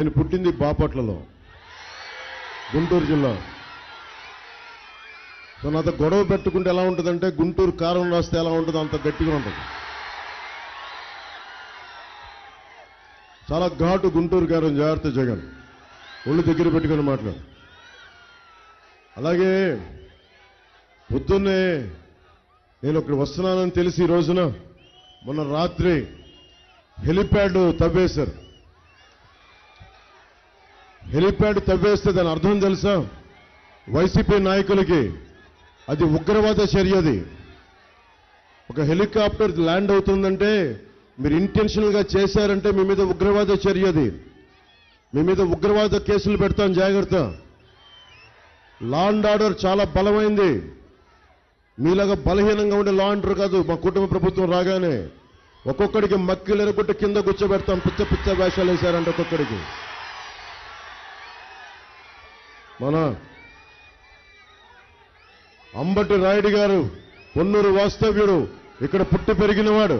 నేను పుట్టింది బాపట్లలో, గుంటూరు జిల్లా. సో నాతో గొడవ పెట్టుకుంటే ఎలా ఉంటుందంటే గుంటూరు కారం రాస్తే ఎలా ఉంటుందో అంత గట్టిగా ఉంటుంది. చాలా ఘాటు గుంటూరు కారం. జాగ్రత్త జగన్, ఒళ్ళు దగ్గర పెట్టుకుని మాట్లాడు. అలాగే పొద్దున్నే నేను ఇక్కడ వస్తున్నానని తెలిసి ఈ రోజున మొన్న రాత్రి హెలిప్యాడ్ తవ్వేశారు. హెలిప్యాడ్ తవ్వేస్తే దాని అర్థం తెలుసా? వైసీపీ నాయకులకి అది ఉగ్రవాద చర్యది. ఒక హెలికాప్టర్ ల్యాండ్ అవుతుందంటే మీరు ఇంటెన్షనల్ గా చేశారంటే మీ మీద ఉగ్రవాద చర్యది. మీ మీద ఉగ్రవాద కేసులు పెడతాం, జాగ్రత్త. లా అండ్ ఆర్డర్ చాలా బలమైంది. మీలాగా బలహీనంగా ఉండే లా అండ్ ఆర్డర్ కాదు. మా కుటుంబ ప్రభుత్వం రాగానే ఒక్కొక్కడికి మక్కిలు ఎరగొట్టి కింద కూర్చోబెడతాం. పిచ్చ పిచ్చ వేషాలు వేశారంటే ఒక్కొక్కడికి. మన అంబటి రాయుడు గారు పొన్నూరు వాస్తవ్యుడు, ఇక్కడ పుట్టి పెరిగినవాడు.